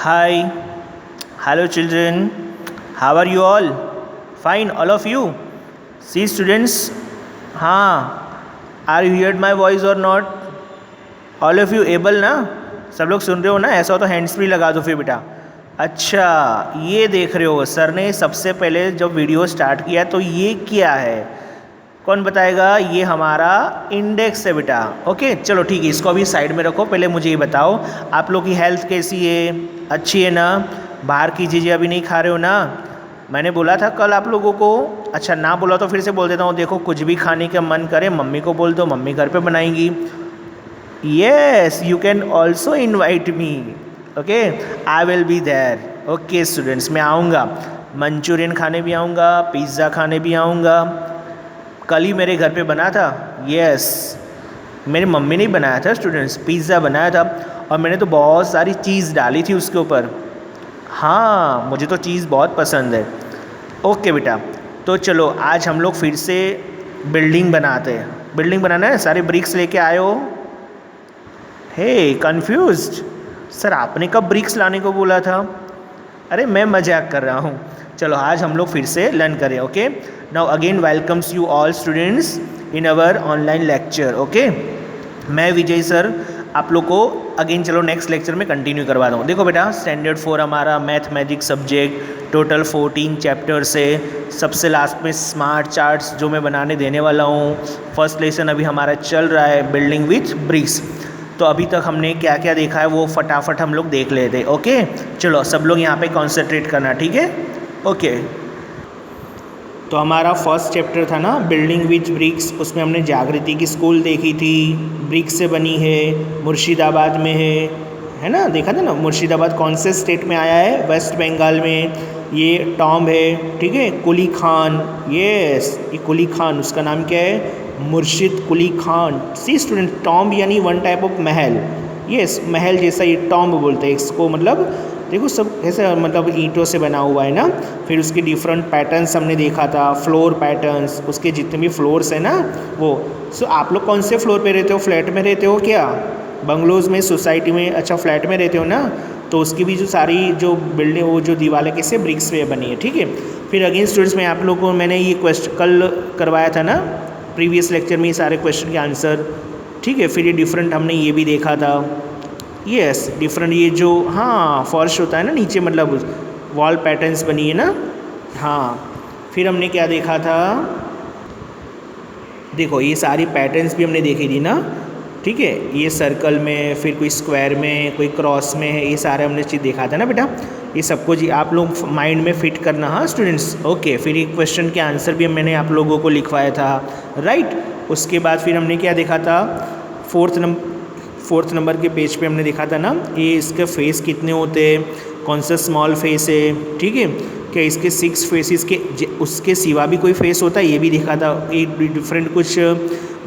Hi, hello children. How are you all? Fine, all of you. See students, हाँ, are you heard my voice or not? All of you able ना? सब लोग सुन रहे हो ना? ऐसा हो तो हैंड्स फ्री लगा दो फिर बेटा. अच्छा, ये देख रहे हो सर ने सबसे पहले जब वीडियो स्टार्ट किया तो ये क्या है? कौन बताएगा? ये हमारा इंडेक्स है बेटा. ओके, चलो ठीक है, इसको अभी साइड में रखो. पहले मुझे ये बताओ, आप लोग की हेल्थ कैसी है? अच्छी है ना? बाहर की चीज़ें अभी नहीं खा रहे हो ना? मैंने बोला था कल आप लोगों को. अच्छा, ना बोला तो फिर से बोल देता हूँ. देखो, कुछ भी खाने का मन करे मम्मी को बोल दो, मम्मी घर पे बनाएंगी. Yes, you can also invite me. Okay, I will be there. Okay students, मैं आऊँगा. मंचूरियन खाने भी आऊँगा, पिज़्ज़ा खाने भी आऊँगा. कल ही मेरे घर पे बना था. यस, मेरी मम्मी ने बनाया था स्टूडेंट्स, पिज़्ज़ा बनाया था. और मैंने तो बहुत सारी चीज़ डाली थी उसके ऊपर. हाँ, मुझे तो चीज़ बहुत पसंद है. ओके बेटा, तो चलो आज हम लोग फिर से बिल्डिंग बनाते हैं. बिल्डिंग बनाना है. सारे ब्रिक्स लेके आए हो? हे कन्फ्यूज्ड सर, आपने कब ब्रिक्स लाने को बोला था? अरे मैं मजाक कर रहा हूँ. चलो आज हम लोग फिर से लर्न करें. Okay, now again welcomes you all students in our online lecture. Okay, मैं विजय सर आप लोग को अगेन चलो नेक्स्ट लेक्चर में कंटिन्यू करवा दूँ. देखो बेटा, स्टैंडर्ड 4 हमारा मैथमेटिक्स सब्जेक्ट, टोटल 14 चैप्टर्स है. सबसे लास्ट में स्मार्ट चार्ट्स जो मैं बनाने देने वाला हूँ. फर्स्ट लेसन अभी हमारा चल रहा है, बिल्डिंग विथ ब्रिक्स. तो अभी तक हमने क्या क्या देखा है वो फटाफट हम लोग देख लेते हैं. ओके, चलो सब लोग यहाँ पे कॉन्सेंट्रेट करना, ठीक है? ओके, तो हमारा फर्स्ट चैप्टर था ना बिल्डिंग विथ ब्रिक्स. उसमें हमने जागृति की स्कूल देखी थी, ब्रिक्स से बनी है, मुर्शिदाबाद में है ना? देखा था ना. मुर्शिदाबाद कौन से स्टेट में आया है? वेस्ट बंगाल में. ये टॉम्ब है, ठीक है, कुली खान. यस, ये कुली खान, उसका नाम क्या है? मुर्शिद कुली खान. सी स्टूडेंट, टॉम्ब यानी one type of Mahal. Yes, महल जैसा ये टॉम्ब बोलते हैं इसको. मतलब देखो सब ऐसे मतलब ईंटों से बना हुआ है ना. फिर उसके डिफरेंट पैटर्न्स हमने देखा था, फ्लोर पैटर्न्स, उसके जितने भी फ्लोर्स हैं ना वो. सो आप लोग कौन से फ्लोर पे रहते हो? फ्लैट में रहते हो क्या? बंगलोज में, सोसाइटी में? अच्छा, फ्लैट में रहते हो ना. तो उसकी भी जो सारी जो बिल्डिंग, वो जो दीवारें कैसे ब्रिक्स पे बनी है, ठीक है. फिर अगेन स्टूडेंट्स, मैं आप लोगों को मैंने ये क्वेश्चन कल करवाया था ना प्रीवियस लेक्चर में, ये सारे क्वेश्चन के आंसर, ठीक है. फिर ये डिफरेंट हमने ये भी देखा था. यस, डिफरेंट ये जो हाँ फर्श होता है ना नीचे, मतलब वॉल पैटर्न्स बनी है ना. हाँ, फिर हमने क्या देखा था? देखो ये सारी पैटर्न्स भी हमने देखी थी ना, ठीक है. ये सर्कल में, फिर कोई स्क्वायर में, कोई क्रॉस में है, ये सारे हमने चीज़ देखा था ना बेटा. ये सबको जी आप लोग माइंड में फिट करना. हाँ स्टूडेंट्स, ओके. फिर एक क्वेश्चन के आंसर भी मैंने आप लोगों को लिखवाया था, राइट. उसके बाद फिर हमने क्या देखा था? फोर्थ नंबर के पेज पे हमने देखा था ना, ये इसके फेस कितने होते हैं, कौन सा स्मॉल फेस है, ठीक है. क्या इसके 6 फेसेस के उसके सिवा भी कोई फेस होता है, ये भी देखा था. एक डिफरेंट कुछ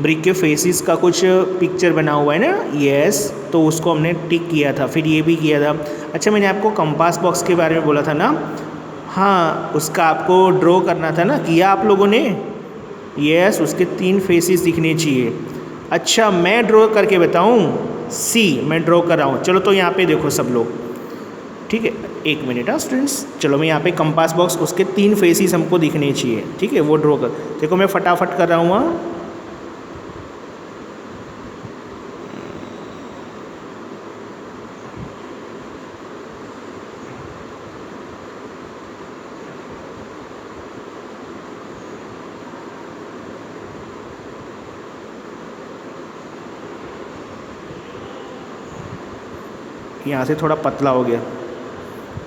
ब्रिक के फेसेस का कुछ पिक्चर बना हुआ है ना. यस, तो उसको हमने टिक किया था. फिर ये भी किया था. अच्छा, मैंने आपको कंपास बॉक्स के बारे में बोला था ना. हाँ, उसका आपको ड्रॉ करना था ना, किया आप लोगों ने? यस, उसके 3 फेसेस दिखने चाहिए. अच्छा, मैं ड्रॉ करके बताऊँ? सी, मैं ड्रॉ कर रहा हूँ. चलो तो यहाँ पे देखो सब लोग, ठीक है. एक मिनट हाँ स्टूडेंट्स, चलो मैं यहाँ पे कंपास बॉक्स, उसके 3 फेसेस हमको दिखने चाहिए, ठीक है, वो ड्रॉ कर. देखो मैं फटाफट कर रहा हूँ. हाँ, यहाँ से थोड़ा पतला हो गया.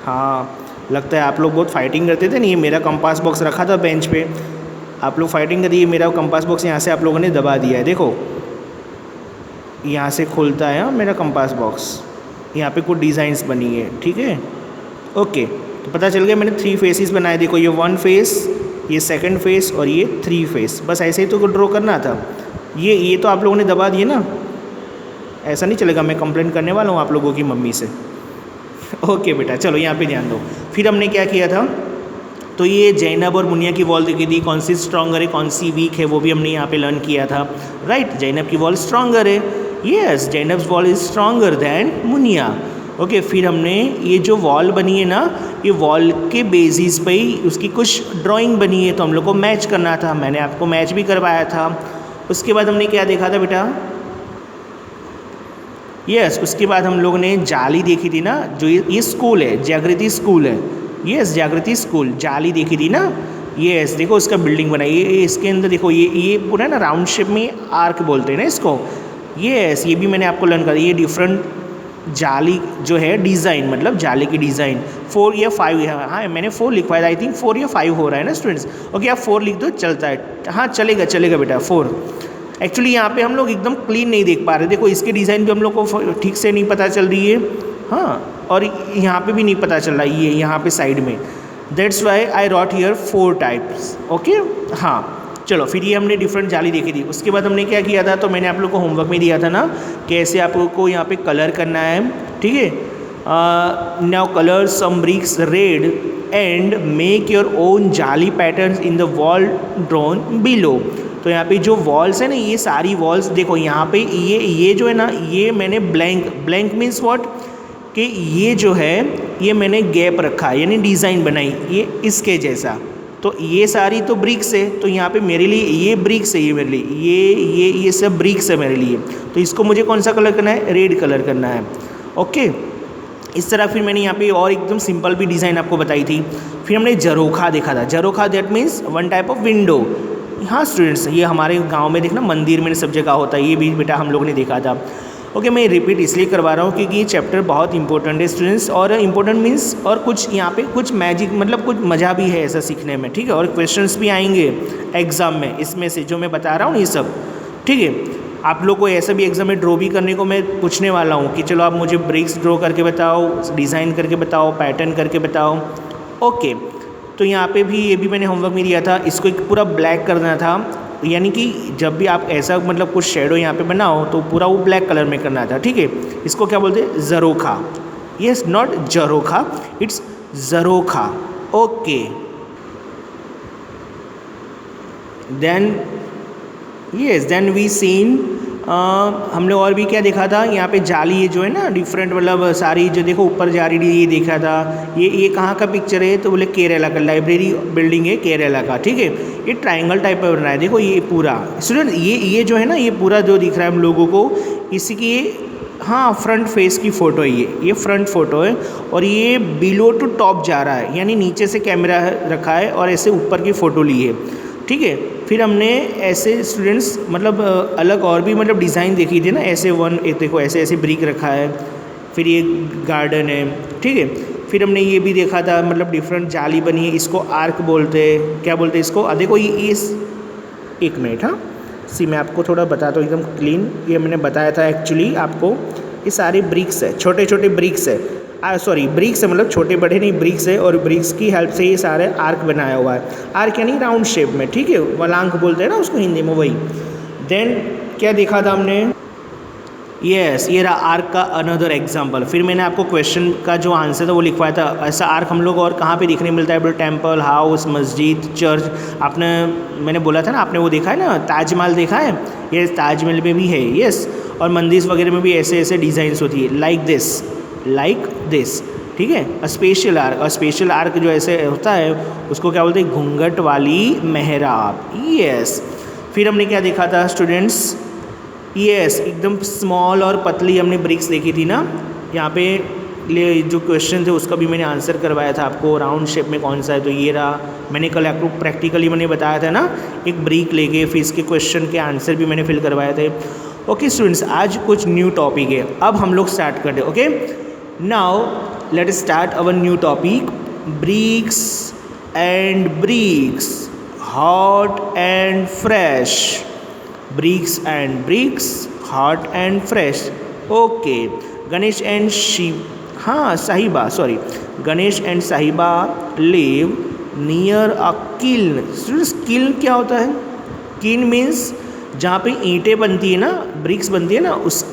हाँ, लगता है आप लोग बहुत फाइटिंग करते थे. नहीं, ये मेरा कंपास बॉक्स रखा था बेंच पे, आप लोग फाइटिंग करिए. मेरा कंपास बॉक्स यहाँ से आप लोगों ने दबा दिया है. देखो यहाँ से खुलता है मेरा कंपास बॉक्स. यहाँ पे कुछ डिज़ाइंस बनी है, ठीक है. ओके, तो पता चल गया मैंने 3 फेसेस बनाए. देखो ये 1 फेस, ये 2nd फेस और ये 3 फेस. बस ऐसे ही तो ड्रॉ करना था. ये तो आप लोगों ने दबा दिए ना. ऐसा नहीं चलेगा, मैं कंप्लेंट करने वाला हूँ आप लोगों की मम्मी से. ओके बेटा, चलो यहाँ पे ध्यान दो. फिर हमने क्या किया था? तो ये जैनब और मुनिया की वॉल देखी थी, कौन सी स्ट्रॉन्गर है कौन सी वीक है, वो भी हमने यहाँ पे लर्न किया था, राइट. जैनब की वॉल स्ट्रॉन्गर है. Yes, Zainab's wall is stronger than Muniya. Okay, फिर हमने ये जो वॉल बनी है ना, ये वॉल के बेसिस पे ही उसकी कुछ ड्राइंग बनी है, तो हम लोग को मैच करना था। मैंने आपको मैच भी करवाया था। उसके बाद हमने क्या देखा था बेटा? यस, उसके बाद हम लोगों ने जाली देखी थी ना, जो ये स्कूल है, जागृति स्कूल है। यस, जागृति स्कूल, जाली देखी थी ना। यस, देखो उसका बिल्डिंग बना, ये इसके अंदर देखो, ये पूरा ना राउंड शेप में आर्क बोलते हैं ना इसको। यस, ये भी मैंने आपको लर्न कर दिया। ये डिफरेंट जाली जो है डिज़ाइन, मतलब जाली की डिज़ाइन 4 या 5 है। हाँ, मैंने 4 लिखवाया था, आई थिंक 4 या 5 हो रहा है ना स्टूडेंट्स। ओके, आप 4 लिख दो, चलता है। हाँ, चलेगा चलेगा बेटा, 4। एक्चुअली यहाँ पे हम लोग एकदम क्लीन नहीं देख पा रहे, देखो इसकी डिज़ाइन भी हम लोग को ठीक से नहीं पता चल रही है। हाँ, और यहाँ पे भी नहीं पता चल रहा है, ये यहाँ पे साइड में। That's why I wrote here 4 types. Okay, हाँ, चलो फिर ये हमने डिफरेंट जाली देखी थी। उसके बाद हमने क्या किया था, तो मैंने आप लोग को होमवर्क में दिया था ना, कैसे आप लोग को यहाँ पे कलर करना है। ठीक है, now colour some bricks red and make your own jali patterns in the wall drawn below. तो यहाँ पे जो वॉल्स है ना, ये सारी वॉल्स देखो, यहाँ पे ये जो है ना, ये मैंने ब्लैंक मीन्स व्हाट, कि ये जो है ये मैंने गैप रखा, यानी डिज़ाइन बनाई ये इसके जैसा। तो ये सारी तो ब्रिक्स है, तो यहाँ पे मेरे लिए ये ब्रिक्स है, ये मेरे लिए ये सब ब्रिक्स है मेरे लिए। तो इसको मुझे कौन सा कलर करना है? रेड कलर करना है। ओके, इस तरह फिर मैंने यहाँ पे और एकदम सिंपल भी डिज़ाइन आपको बताई थी। फिर हमने झरोखा देखा था। Jharokha that means one type of window. हाँ स्टूडेंट्स, ये हमारे गांव में देखना मंदिर में सब जगह होता है, ये भी बेटा हम लोग ने देखा था। ओके, मैं रिपीट इसलिए करवा रहा हूँ क्योंकि ये चैप्टर बहुत इंपॉर्टेंट है स्टूडेंट्स, और इम्पोर्टेंट मीन्स और कुछ यहाँ पे कुछ मैजिक, मतलब कुछ मज़ा भी है ऐसा सीखने में। ठीक है, और क्वेश्चंस भी आएंगे एग्ज़ाम में इसमें से जो मैं बता रहा हूँ ये सब। ठीक है, आप लोग को ऐसा भी एग्ज़ाम में ड्रॉ भी करने को मैं पूछने वाला हूँ कि चलो आप मुझे ब्रिक्स ड्रॉ करके बताओ, डिज़ाइन करके बताओ, पैटर्न करके बताओ। ओके, तो यहाँ पे भी ये भी मैंने होमवर्क में दिया था, इसको एक पूरा ब्लैक करना था, यानी कि जब भी आप ऐसा मतलब कुछ शेडो यहाँ पे बनाओ तो पूरा वो ब्लैक कलर में करना था। ठीक है, इसको क्या बोलते हैं? ज़रोखा। Yes, not jarokha, it's zharokha. Okay, then we seen हमने और भी क्या देखा था, यहाँ पे जाली ये जो है ना डिफरेंट, मतलब सारी जो देखो ऊपर जा रही ये देखा था। ये कहाँ का पिक्चर है? तो बोले केरला का, लाइब्रेरी बिल्डिंग है केरला का। ठीक है, ये ट्रायंगल टाइप का बन रहा है, देखो ये पूरा स्टूडेंट, ये जो है ना, ये पूरा जो दिख रहा है हम लोगों को, इसी की हाँ फ्रंट फेस की फ़ोटो है ये फ्रंट फ़ोटो है, और ये बिलो टू टॉप जा रहा है, यानी नीचे से कैमरा रखा है और ऐसे ऊपर की फ़ोटो ली है। ठीक है, फिर हमने ऐसे स्टूडेंट्स मतलब अलग और भी मतलब डिज़ाइन देखी थी ना, ऐसे एक देखो ऐसे ब्रिक रखा है, फिर ये गार्डन है। ठीक है, फिर हमने ये भी देखा था, मतलब डिफरेंट जाली बनी है, इसको आर्क बोलते हैं, क्या बोलते हैं इसको? देखो ये इस एक मिनट, हाँ मैं आपको थोड़ा बताता हूँ एकदम क्लीन। ये मैंने बताया था एक्चुअली आपको, ये सारे ब्रिक्स है, छोटे छोटे ब्रिक्स है, सॉरी ब्रिक्स है, मतलब छोटे बड़े नहीं, ब्रिक्स है, और ब्रिक्स की हेल्प से ये सारे आर्क बनाया हुआ है। आर्क यानी राउंड शेप में। ठीक है, वलांक बोलते हैं ना उसको हिंदी में, वही। देन क्या देखा था हमने? यस, ये रहा आर्क का अनदर एग्जाम्पल। फिर मैंने आपको क्वेश्चन का जो आंसर था वो लिखवाया था। ऐसा आर्क हम लोग और कहाँ पे देखने मिलता है? बोले टेम्पल, हाउस, मस्जिद, चर्च। मैंने बोला था ना, आपने वो देखा है ना, ताजमहल देखा है? ये ताजमहल में भी है। यस, और मंदिर वगैरह में भी ऐसे ऐसे डिज़ाइंस होती है, लाइक दिस। ठीक है, स्पेशल आर्क जो ऐसे होता है उसको क्या बोलते हैं? घूंघट वाली मेहराब। यस, फिर हमने क्या देखा था स्टूडेंट्स? यस, एकदम स्मॉल और पतली हमने ब्रिक्स देखी थी ना। यहाँ पे जो क्वेश्चन थे उसका भी मैंने आंसर करवाया था आपको, राउंड शेप में कौन सा है, तो ये रहा। मैंने कल आपको प्रैक्टिकली मैंने बताया था ना, एक ब्रिक लेके फिर इसके क्वेश्चन के आंसर भी मैंने फिल करवाए थे। ओके स्टूडेंट्स, आज कुछ न्यू टॉपिक है, अब हम लोग स्टार्ट करते हैं। Okay, now let us start our new topic, bricks and bricks, hot and fresh. Bricks and bricks, hot and fresh. Okay, Ganesh and Sahiba live near a kiln. Students, kiln क्या होता है? Kiln means जहाँ पे ईंटें बनती है ना, ब्रिक्स बनती है ना, उस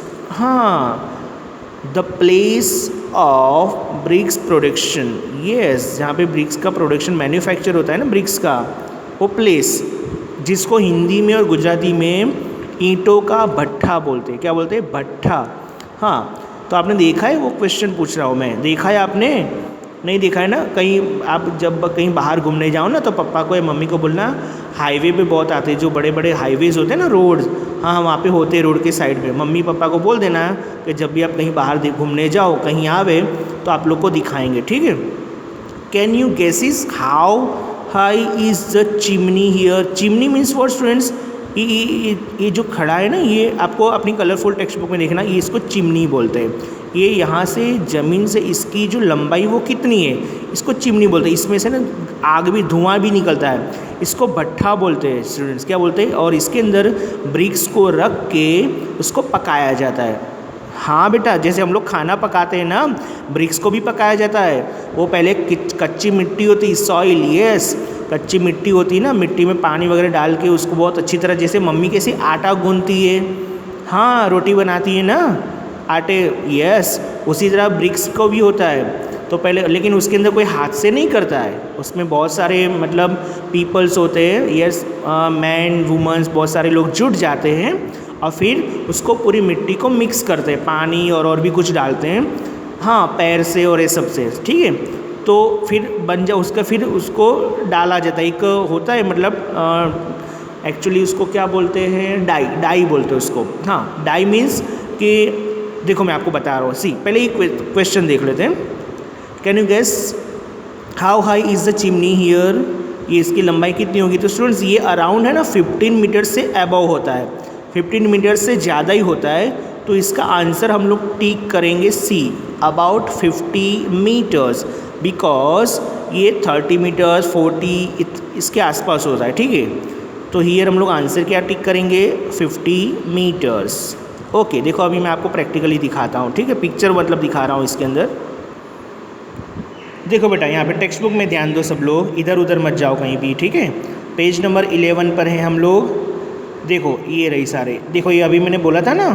the place of BRICS production. Yes, जहाँ पे ब्रिक्स का प्रोडक्शन मैन्युफैक्चर होता है ना, ब्रिक्स का वो प्लेस, जिसको हिंदी में और गुजराती में ईंटों का भट्ठा बोलते हैं। क्या बोलते हैं? भट्ठा। हाँ, तो आपने देखा है, वो क्वेश्चन पूछ रहा हूँ मैं, देखा है आपने? नहीं देखा है ना? कहीं आप जब कहीं बाहर घूमने जाओ ना, तो पापा को या मम्मी को बोलना, हाईवे पे बहुत आते हैं, जो बड़े बड़े हाईवेज होते हैं ना, रोड, हाँ वहाँ पे होते हैं, रोड के साइड पे। मम्मी पापा को बोल देना कि जब भी आप कहीं बाहर घूमने जाओ, कहीं आवे, तो आप लोग को दिखाएंगे, ठीक है? Can you guess how high is the chimney here? Chimney means what students? ये जो खड़ा है ना, ये आपको अपनी कलरफुल टेक्स्ट बुक में देखना, ये इसको चिमनी बोलते हैं। ये यहाँ से ज़मीन से इसकी जो लंबाई वो कितनी है, इसको चिमनी बोलते हैं। इसमें से ना आग भी, धुआं भी निकलता है, इसको भट्ठा बोलते हैं स्टूडेंट्स, क्या बोलते हैं? और इसके अंदर ब्रिक्स को रख के उसको पकाया जाता है। हाँ बेटा, जैसे हम लोग खाना पकाते हैं ना, ब्रिक्स को भी पकाया जाता है। वो पहले कच्ची मिट्टी होती है, सॉइल, यस, कच्ची मिट्टी होती है ना, मिट्टी में पानी वगैरह डाल के उसको बहुत अच्छी तरह, जैसे मम्मी कैसे आटा गूंथती है, हाँ रोटी बनाती है ना आटे, यस, उसी तरह ब्रिक्स को भी होता है। तो पहले, लेकिन उसके अंदर कोई हाथ से नहीं करता है, उसमें बहुत सारे मतलब पीपल्स होते हैं, यस, मैन वुमेंस, बहुत सारे लोग जुट जाते हैं और फिर उसको पूरी मिट्टी को मिक्स करते हैं, पानी और भी कुछ डालते हैं, हाँ पैर से और ये सब से, ठीक है? तो फिर बन जा उसका, फिर उसको डाला जाता है। एक होता है मतलब एक्चुअली उसको क्या बोलते हैं, डाई बोलते हैं उसको। हाँ, डाई मीन्स कि देखो मैं आपको बता रहा हूँ, सी पहले ये क्वेश्चन देख लेते हैं। Can you guess how high is the chimney here? ये इसकी लंबाई कितनी होगी? तो स्टूडेंट्स ये अराउंड है ना 15 मीटर से अबव होता है, 15 मीटर से ज़्यादा ही होता है। तो इसका आंसर हम लोग टिक करेंगे सी, अबाउट 50 मीटर्स, बिकॉज ये 30 मीटर्स 40 इसके आसपास होता है, ठीक है? तो हियर हम लोग आंसर क्या टिक करेंगे? 50 मीटर्स। ओके, देखो अभी मैं आपको प्रैक्टिकली दिखाता हूँ, ठीक है? पिक्चर मतलब दिखा रहा हूँ इसके अंदर। देखो बेटा, यहाँ पे टेक्स्ट बुक में ध्यान दो सब लोग, इधर उधर मत जाओ कहीं भी, ठीक है? पेज नंबर 11 पर हैं हम लोग। देखो ये रही सारे, देखो ये अभी मैंने बोला था ना,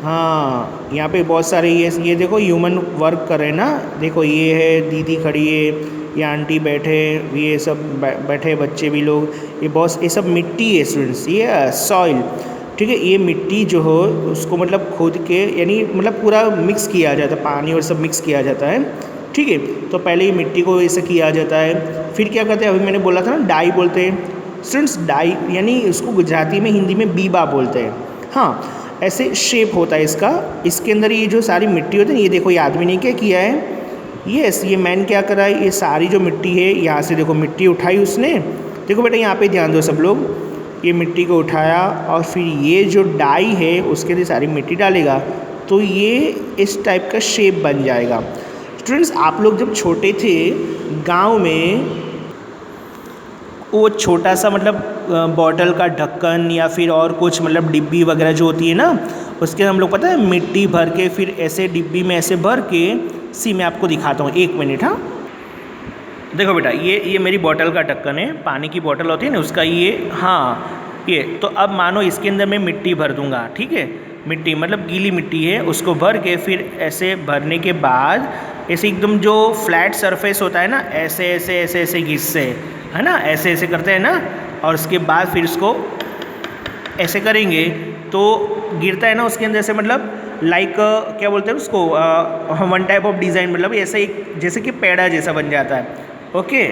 हाँ यहाँ पे बहुत सारे ये देखो ह्यूमन वर्क कर रहे हैं ना। देखो ये है दीदी खड़ी है, ये आंटी बैठे, ये सब बैठे बच्चे भी लोग, ये बहुत, ये सब मिट्टी है स्टूडेंट्स, ये सॉइल, ठीक है? ये मिट्टी जो हो उसको मतलब खोद के, यानी मतलब पूरा मिक्स किया जाता है, पानी और सब मिक्स किया जाता है, ठीक है? तो पहले ही मिट्टी को ऐसे किया जाता है, फिर क्या करते हैं, अभी मैंने बोला था ना डाई बोलते हैं स्टूडेंट्स, डाई यानी उसको गुजराती में, हिंदी में बीबा बोलते हैं। हाँ, ऐसे शेप होता है इसका। इसके अंदर ये जो सारी मिट्टी होती है, ये देखो ये आदमी ने क्या किया है, यस, ये मैन क्या करा है, ये सारी जो मिट्टी है यहाँ से देखो मिट्टी उठाई उसने। देखो बेटा यहाँ पे ध्यान दो सब लोग, ये मिट्टी को उठाया और फिर ये जो डाई है उसके अंदर सारी मिट्टी डालेगा, तो ये इस टाइप का शेप बन जाएगा। स्टूडेंट्स आप लोग जब छोटे थे गांव में, वो छोटा सा मतलब बॉटल का ढक्कन या फिर और कुछ मतलब डिब्बी वगैरह जो होती है ना, उसके हम लोग पता है मिट्टी भर के फिर ऐसे डिब्बी में ऐसे भर के, सी मैं आपको दिखाता हूँ, एक मिनट। हाँ देखो बेटा, ये मेरी बॉटल का ढक्कन है, पानी की बॉटल होती है ना उसका, ये, हाँ ये। तो अब मानो इसके अंदर मैं मिट्टी भर दूंगा, ठीक है? मिट्टी मतलब गीली मिट्टी है, उसको भर के फिर ऐसे भरने के बाद ऐसे एकदम जो फ्लैट सरफेस होता है ना, ऐसे ऐसे ऐसे ऐसे घिससे, है ना, ऐसे ऐसे करते हैं ना, और उसके बाद फिर इसको ऐसे करेंगे तो गिरता है ना उसके अंदर से, मतलब लाइक क्या बोलते हैं उसको, वन टाइप ऑफ डिज़ाइन, मतलब ऐसे एक जैसे कि पेड़ा जैसा बन जाता है। ओके,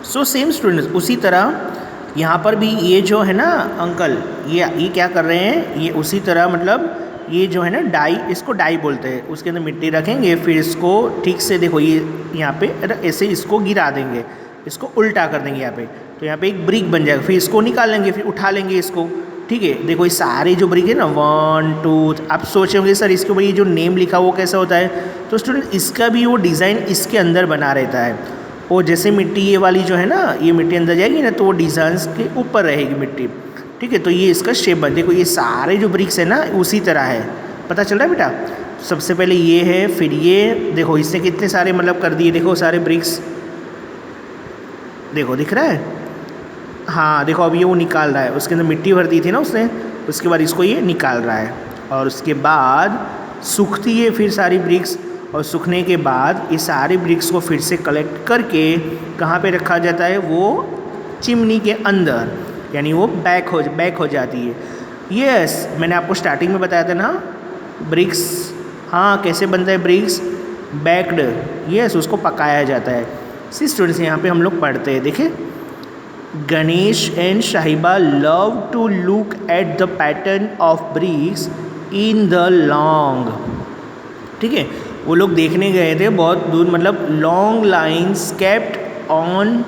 सो सेम स्टूडेंट्स, उसी तरह यहाँ पर भी ये जो है ना अंकल, ये क्या कर रहे हैं, ये उसी तरह मतलब ये जो है ना डाई, इसको डाई बोलते हैं, उसके अंदर मिट्टी रखेंगे, फिर इसको ठीक से देखो ये यहाँ पे ऐसे इसको गिरा देंगे, इसको उल्टा कर देंगे यहाँ पे, तो यहाँ पे एक ब्रिक बन जाएगा, फिर इसको निकाल लेंगे, फिर उठा लेंगे इसको, ठीक है? देखो ये सारे जो ब्रिक है ना 1 2, आप सोचे होंगे सर इसके ऊपर ये जो नेम लिखा वो कैसा होता है, तो स्टूडेंट इसका भी वो डिज़ाइन इसके अंदर बना रहता है। वो जैसे मिट्टी ये वाली जो है ना, ये मिट्टी अंदर जाएगी ना, तो वो डिज़ाइन के ऊपर रहेगी मिट्टी, ठीक है? तो ये इसका शेप बन, देखो ये सारे जो ब्रिक्स है ना उसी तरह है, पता चल रहा है बेटा? सबसे पहले ये है, फिर ये देखो इसने कितने सारे मतलब कर दिए, देखो सारे ब्रिक्स, देखो दिख रहा है? हाँ देखो अब ये वो निकाल रहा है, उसके अंदर मिट्टी भर दी थी ना उसने, उसके बाद इसको ये निकाल रहा है, और उसके बाद सूखती है फिर सारी ब्रिक्स, और सूखने के बाद ये सारे ब्रिक्स को फिर से कलेक्ट करके कहाँ पे रखा जाता है, वो चिमनी के अंदर, यानी वो बैक हो जाती है। यस, मैंने आपको स्टार्टिंग में बताया था ना, ब्रिक्स हाँ, कैसे बनता है ब्रिक्स? बेक्ड, यस, उसको पकाया जाता है। सी स्टूडेंट्स, यहाँ पे हम लोग पढ़ते हैं, देखिए, Ganesh and Sahiba love to look at the pattern of bricks in the lawn, ठीक है, वो लोग देखने गए थे बहुत दूर, मतलब long lines kept on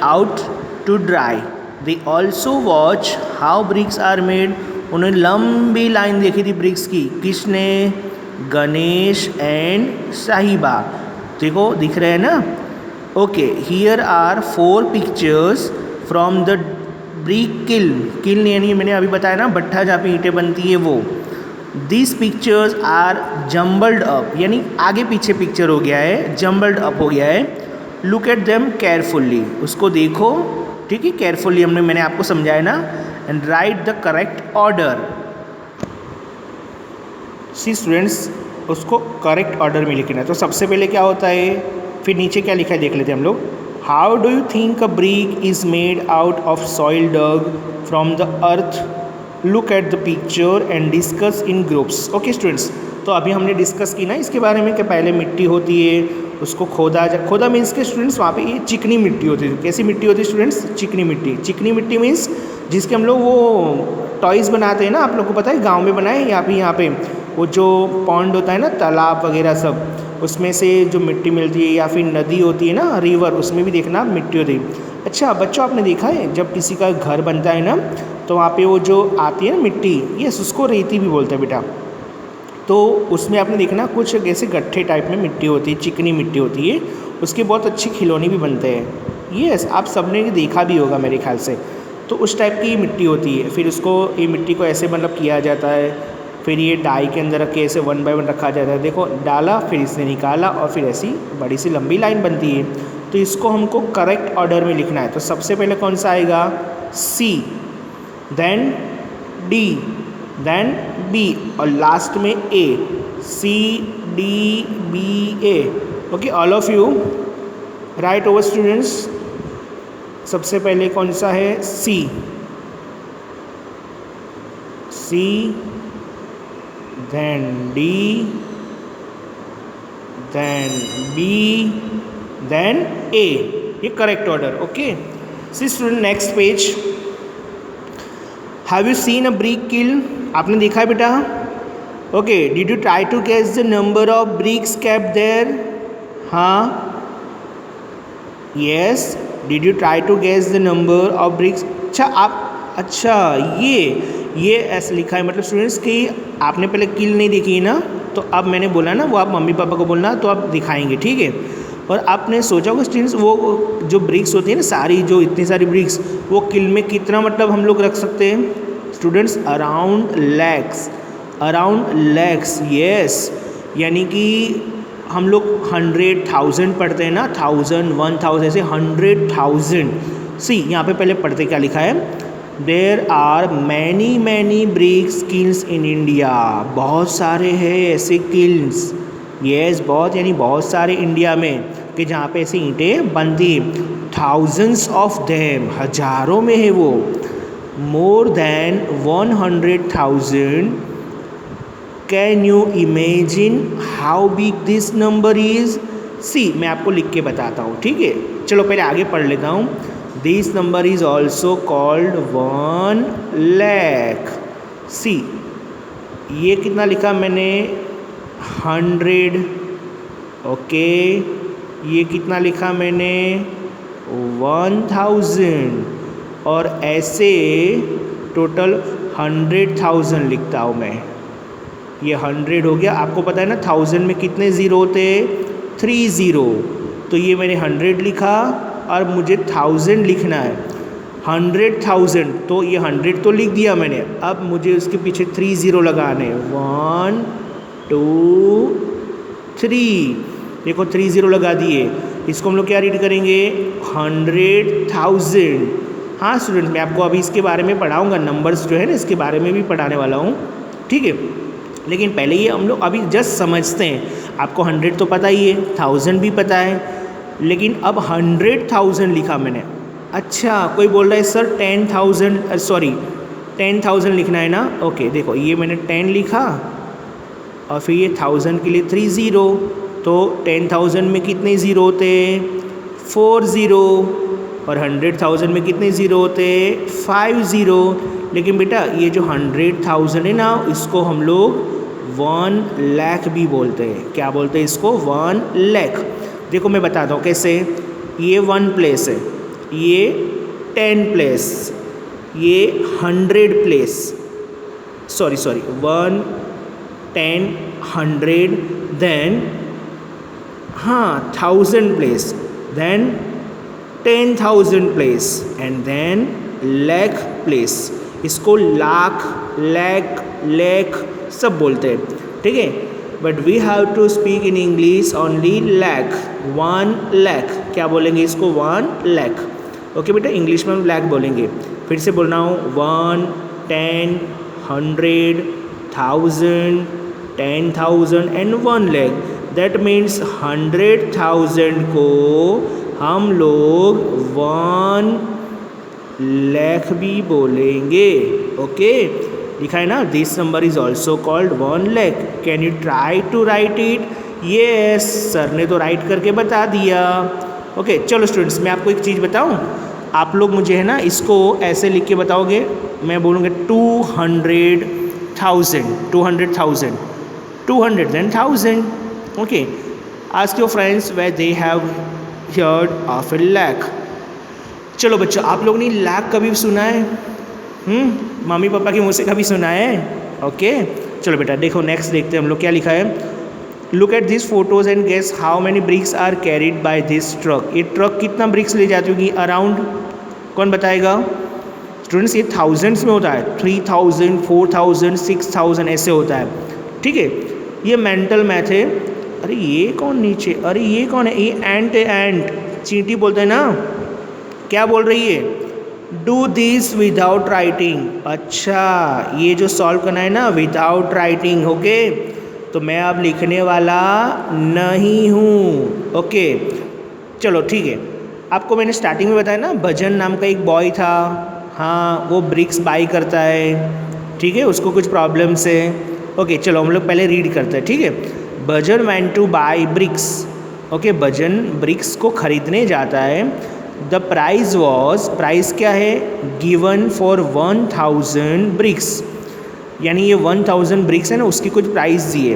out to dry. They also watch how bricks are made, उन्होंने लंबी लाइन देखी थी ब्रिक्स की, किसने? गणेश एंड साहिबा। देखो दिख रहे हैं ना? Okay, here are 4 pictures from the brick kiln यानी मैंने अभी बताया ना, भट्ठा जहाँ पे ईंटें बनती है वो। This pictures are jumbled up, यानी आगे पीछे पिक्चर हो गया है, जम्बल्ड अप हो गया है। लुक एट देम केयरफुली, उसको देखो, ठीक है, केयरफुली मैंने आपको समझाया ना। And write the correct order. See students, उसको करेक्ट ऑर्डर में लिखना है। तो सबसे पहले क्या होता है, फिर नीचे क्या लिखा है देख लेते हैं हम लोग। How do you think a brick is made out of soil dug from the earth? Look at the picture and discuss in groups. Okay students, तो अभी हमने डिस्कस की ना इसके बारे में कि पहले मिट्टी होती है, उसको खोदा मीन्स के स्टूडेंट्स वहाँ पे ये चिकनी मिट्टी होती है। कैसी मिट्टी होती है स्टूडेंट्स? चिकनी मिट्टी। चिकनी मिट्टी मीन्स जिसके हम लोग वो टॉयज़ बनाते हैं ना, आप लोग को पता है, गाँव में बनाए या फिर यहाँ पे वो जो पॉन्ड होता है ना, तालाब वगैरह सब, उसमें से जो मिट्टी मिलती है, या फिर नदी होती है ना, रिवर, उसमें भी देखना मिट्टी होती है। अच्छा बच्चों, आपने देखा है जब किसी का घर बनता है ना, तो वहाँ पे वो जो आती है ना मिट्टी, यस, उसको रेती भी बोलते हैं बेटा। तो उसमें आपने देखना कुछ ऐसे गट्ठे टाइप में मिट्टी होती है, चिकनी मिट्टी होती है, उसके बहुत अच्छे खिलौने भी बनते हैं। यस, आप सबने देखा भी होगा मेरे ख्याल से। तो उस टाइप की मिट्टी होती है, फिर उसको, ये मिट्टी को ऐसे मतलब किया जाता है, फिर ये डाई के अंदर रख के ऐसे 1 बाय 1 रखा जाता है। देखो, डाला, फिर इसने निकाला, और फिर ऐसी बड़ी सी लंबी लाइन बनती है। तो इसको हमको करेक्ट ऑर्डर में लिखना है। तो सबसे पहले कौन सा आएगा? C, then D, then B, और लास्ट में A. C D B A. Okay, all of you write over students. सबसे पहले कौन सा है? C, C, then D, then B, then A, ये correct order. Okay, see students, next page. Have you seen a brick kiln? आपने देखा है बेटा? Okay, did you try to guess the number of bricks kept there? हाँ, yes, did you try to guess the number of bricks? अच्छा, ये ऐसा लिखा है, मतलब स्टूडेंट्स कि आपने पहले किल नहीं देखी है ना, तो अब मैंने बोला ना, वो आप मम्मी पापा को बोलना, तो आप दिखाएंगे, ठीक है। और आपने सोचा होगा स्टूडेंट्स, वो जो ब्रिक्स होती है ना सारी, जो इतनी सारी ब्रिक्स, वो किल में कितना मतलब हम लोग रख सकते हैं स्टूडेंट्स? अराउंड लैक्स, यस, यानी कि हम लोग 100,000 पढ़ते हैं ना, 1000, 1000 ऐसे 100,000। सी, यहाँ पे पहले पढ़ते क्या लिखा है? There are many bricks kilns in India. बहुत सारे हैं ऐसे किल्स, यस, बहुत, यानी बहुत सारे इंडिया में, कि जहाँ पे ऐसी ईंटें बनती हैं। थाउजेंड्स ऑफ देम, हजारों में है वो। More than 100,000। Can you imagine how big this number is? See, मैं आपको लिख के बताता हूँ, ठीक है। चलो पहले आगे पढ़ लेता हूँ। This number is also called 1 lakh. See, ये कितना लिखा मैंने? 100। ओके, ये कितना लिखा मैंने? 1000। और ऐसे टोटल 100,000 लिखता हूँ मैं। ये 100 हो गया। आपको पता है ना 1000 में कितने ज़ीरो होते? 3 ज़ीरो। तो ये मैंने 100 लिखा, और मुझे 1000 लिखना है। 100,000, तो ये 100 तो लिख दिया मैंने, अब मुझे उसके पीछे 3 ज़ीरो लगाने। 1 2 3, देखो 3 ज़ीरो लगा दिए। इसको हम लोग क्या रीड करेंगे? 100,000। हाँ स्टूडेंट, मैं आपको अभी इसके बारे में पढ़ाऊँगा, नंबर्स जो है ना इसके बारे में भी पढ़ाने वाला हूँ, ठीक है। लेकिन पहले ये हम लोग अभी जस्ट समझते हैं। आपको 100 तो पता ही है, 1000 भी पता है, लेकिन अब 100,000 लिखा मैंने। अच्छा, कोई बोल रहा है सर 10,000 लिखना है ना। ओके, देखो ये मैंने 10 लिखा, और फिर ये 1000 के लिए 3 ज़ीरो, तो 10,000 में कितने ज़ीरो होते? 4 ज़ीरो। और 100,000 में कितने ज़ीरो होते? 5 ज़ीरो। लेकिन बेटा ये जो 100,000 है ना, इसको हम लोग 1 लाख भी बोलते हैं। क्या बोलते हैं इसको? 1 लाख। देखो मैं बताता हूँ कैसे। ये 1 प्लेस है, ये 10 प्लेस, ये 100 प्लेस, सॉरी 1 10 100, देन हाँ 1000 place, then 10,000 place and then lakh place. इसको लाख, लैख, लेख सब बोलते हैं, ठीक है। But we have to speak in English only lakh, 1 lakh. क्या बोलेंगे इसको? 1 लाख। ओके बेटा, इंग्लिश में हम लैख बोलेंगे। फिर से बोल रहा हूँ, 1 10 100 1000 10,000 एंड 1 लाख। दैट मीन्स 100,000 को हम लोग 1 लाख भी बोलेंगे। ओके, लिखा है ना, this number is also called 1 lakh. Can you try to write it? Yes, sir ने तो राइट करके बता दिया। ओके चलो स्टूडेंट्स, मैं आपको एक चीज़ बताऊं। आप लोग मुझे है ना इसको ऐसे लिख के बताओगे। मैं बोलूँगा 200,000 200,000 200 then 1000. Okay, ask your friends where they have heard of a lakh. चलो बच्चों, आप लोग ने लाख कभी सुना है? मम्मी पापा के मुँह से कभी सुना है? ओके चलो बेटा, देखो नेक्स्ट देखते हैं हम लोग क्या लिखा है। Look at this photos and guess how many bricks are carried by this truck. ये ट्रक कितना ब्रिक्स ले जाती होगी? अराउंड, कौन बताएगा? स्टूडेंट्स ये थाउजेंड्स में होता है, 3000 4000 6000 ऐसे होता है, ठीक है। ये मेंटल मैथ है। अरे ये कौन नीचे? अरे ये कौन है? ये एंट है, एंट, चींटी बोलते हैं ना। क्या बोल रही है? Do this without writing. अच्छा, ये जो सॉल्व करना है ना विदाउट राइटिंग, ओके। तो मैं अब लिखने वाला नहीं हूँ, ओके। चलो ठीक है, आपको मैंने स्टार्टिंग में बताया ना, भजन नाम का एक बॉय था। हाँ, वो ब्रिक्स बाई करता है, ठीक है, उसको कुछ प्रॉब्लम्स है। ओके चलो हम लोग पहले रीड करते हैं, ठीक है। Bhajan went to buy bricks. Okay, Bhajan bricks को खरीदने जाता है। द प्राइस वॉज, प्राइस क्या है? गिवन फॉर 1000 ब्रिक्स, यानी ये 1000 ब्रिक्स है ना, उसकी कुछ प्राइस दिए।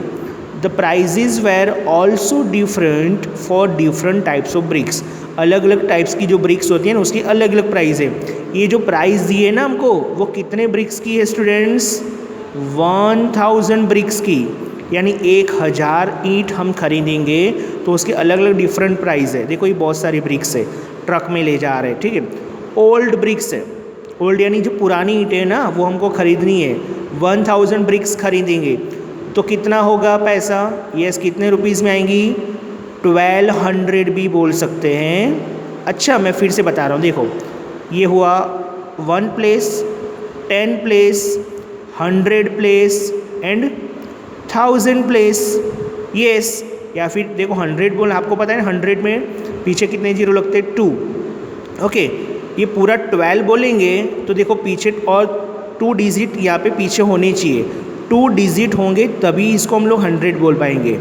The prices were also different for different types of bricks. अलग अलग टाइप्स की जो ब्रिक्स होती है ना, उसकी अलग अलग प्राइस है। ये जो प्राइस दिए ना हमको, वो कितने ब्रिक्स की है स्टूडेंट्स? 1000 ब्रिक्स की, यानी 1000 ईंट हम खरीदेंगे तो उसके अलग अलग डिफरेंट प्राइस है। देखो ये बहुत सारी ब्रिक्स है, ट्रक में ले जा रहे हैं, ठीक है। ओल्ड ब्रिक्स है, ओल्ड यानी जो पुरानी ईंटें है ना, वो हमको खरीदनी है। 1000 ब्रिक्स खरीदेंगे तो कितना होगा पैसा? यस, कितने रुपीज़ में आएंगी? 1200 भी बोल सकते हैं। अच्छा मैं फिर से बता रहा हूँ, देखो ये हुआ 1 place, 10 place, 100 place and 1000 place. Yes, या फिर देखो 100 बोलना, आपको पता है ना 100 में पीछे कितने जीरो लगते हैं? 2। ओके, ये पूरा 12 बोलेंगे तो देखो पीछे और 2 डिजिट यहाँ पे पीछे होने चाहिए। 2 डिजिट होंगे तभी इसको हम लोग 100 बोल पाएंगे।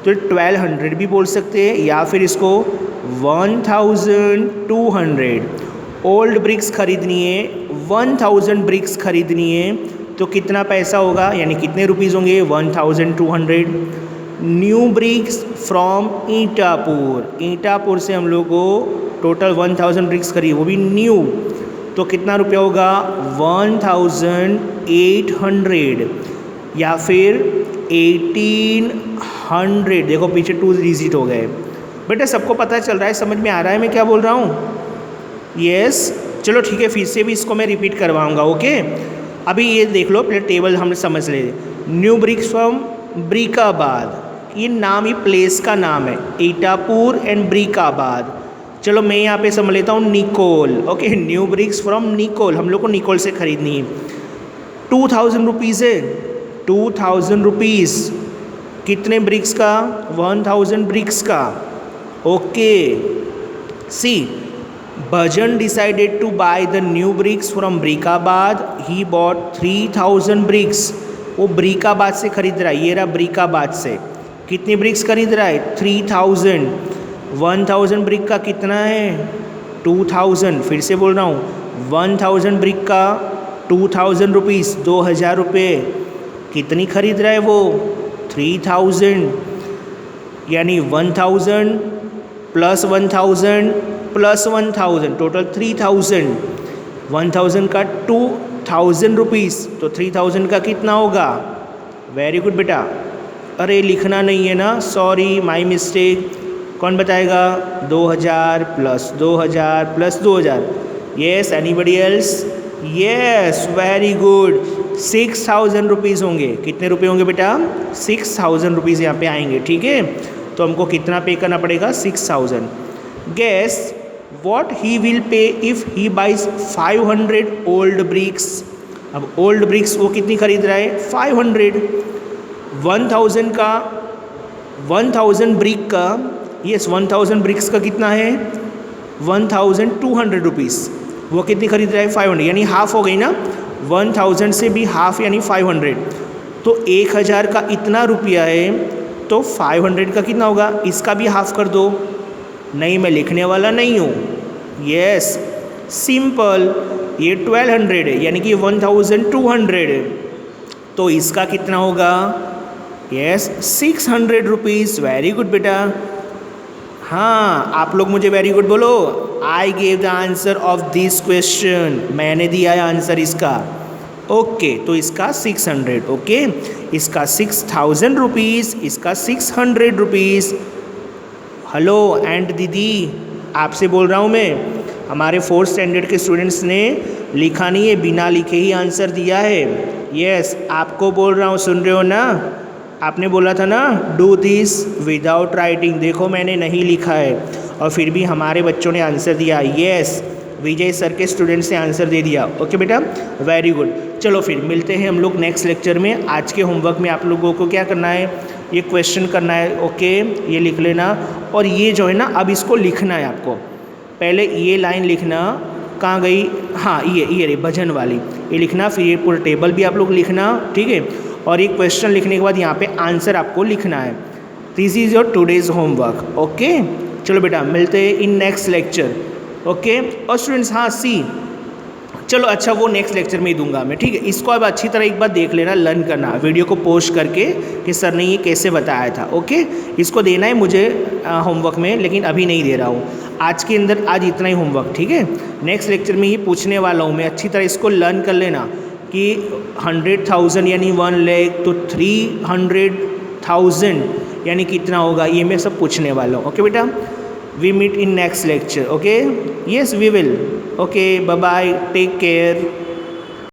तो 1200 भी बोल सकते हैं, या फिर इसको 1200। ओल्ड ब्रिक्स खरीदनी है, 1000 ब्रिक्स खरीदनी है तो कितना पैसा होगा, यानी कितने रुपीज़ होंगे? 1200। न्यू ब्रिक्स फ्रॉम ईटापुर, ईटापुर से हम लोग को टोटल 1000 ब्रिक्स खरीद, वो भी न्यू, तो कितना रुपया होगा? 1800, या फिर 1800। देखो पीछे 2 डिजिट हो गए। बेटा सबको पता चल रहा है, समझ में आ रहा है मैं क्या बोल रहा हूँ? यस, चलो ठीक है, फिर से भी इसको मैं रिपीट करवाऊँगा, ओके। अभी ये देख लो, पहले टेबल हम समझ ले। न्यू ब्रिक्स फ्रॉम ब्रिकाबाद, ये नाम ही प्लेस का नाम है, ईटापुर एंड ब्रिकाबाद। चलो मैं यहाँ पे समझ लेता हूँ Nicole. Okay, new bricks from Nicole, हम लोग को निकोल से खरीदनी है। 2000 रुपीज़ है, 2000 रुपीज़ कितने ब्रिक्स का? 1000 ब्रिक्स का। Okay, see Bhajan decided to buy the new bricks from Brikabad. He bought 3000 bricks. वो ब्रिकाबाद से खरीद रहा है, ये रहा ब्रिकाबाद से। कितनी ब्रिक्स खरीद रहा है? 3000। 1000 ब्रिक का कितना है? 2000। फिर से बोल रहा हूँ, 1000 ब्रिक का 2000 रुपीज़, 2000 रुपये। कितनी खरीद रहा है वो? 3000। यानी 1000 प्लस 1000 प्लस 1000, टोटल 3000। 1000 का 2000 रुपीज़, तो 3000 का कितना होगा? वेरी गुड बेटा। अरे लिखना नहीं है ना, सॉरी, माय मिस्टेक। कौन बताएगा? 2000 plus 2000 plus 2000। Yes, anybody else? Yes, very good. 6000 rupees होंगे। कितने रुपये होंगे बेटा? 6000 रुपीज़ यहाँ पे आएंगे, ठीक है। तो हमको कितना पे करना पड़ेगा? 6000। Guess what he will pay if he buys 500 old bricks. अब ओल्ड ब्रिक्स वो कितनी खरीद रहा है? 500। 1000 का 1000 ब्रिक का, यस 1000 ब्रिक्स का कितना है? 1200 रुपीज़। वो कितनी खरीद रहा है? 500, यानी हाफ हो गई ना। 1000 से भी हाफ यानी 500। तो 1000 का इतना रुपया है, तो 500 का कितना होगा? इसका भी हाफ कर दो। नहीं, मैं लिखने वाला नहीं हूँ। Yes, simple. ये 1200 है, यानी कि 1200 है। तो इसका कितना होगा? Yes, 600 rupees. वेरी गुड बेटा। हाँ, आप लोग मुझे वेरी गुड बोलो। I gave the answer of this question. मैंने दिया है आंसर इसका। ओके, तो इसका 600। ओके, इसका 6000 रुपीज़, इसका 600 रुपीज़। हेलो एंड दीदी, आपसे बोल रहा हूँ मैं। हमारे 4th स्टैंडर्ड के स्टूडेंट्स ने लिखा नहीं है, बिना लिखे ही आंसर दिया है। यस, आपको बोल रहा हूँ, सुन रहे हो ना? आपने बोला था ना, डू दिस विदाउट राइटिंग। देखो मैंने नहीं लिखा है और फिर भी हमारे बच्चों ने आंसर दिया। यस, विजय सर के स्टूडेंट्स ने आंसर दे दिया। ओके बेटा, वेरी गुड। चलो फिर मिलते हैं हम लोग नेक्स्ट लेक्चर में। आज के होमवर्क में आप लोगों को क्या करना है? ये क्वेश्चन करना है। ओके, ये लिख लेना। और ये जो है ना, अब इसको लिखना है आपको। पहले ये लाइन लिखना, कहाँ गई? हाँ, ये रही भजन वाली, ये लिखना। फिर ये पूरा टेबल भी आप लोग लिखना, ठीक है। और ये क्वेश्चन लिखने के बाद यहाँ पे आंसर आपको लिखना है। This is your today's homework. Okay, चलो बेटा मिलते हैं इन नेक्स्ट लेक्चर। ओके, और स्टूडेंट्स, हाँ सी, चलो अच्छा, वो नेक्स्ट लेक्चर में ही दूंगा मैं, ठीक है। इसको अब अच्छी तरह एक बार देख लेना, लर्न करना, वीडियो को पोस्ट करके कि सर ने ये कैसे बताया था। ओके, इसको देना है मुझे होमवर्क में, लेकिन अभी नहीं दे रहा हूँ। आज के अंदर आज इतना ही होमवर्क, ठीक है। नेक्स्ट लेक्चर में ये पूछने वाला हूँ मैं, अच्छी तरह इसको लर्न कर लेना कि 100,000 यानी 1 लाख, तो 300,000 यानी कितना होगा, ये मैं सब पूछने वाला हूँ। ओके बेटा, we meet in next lecture. Okay, yes we will. Okay, bye bye, take care.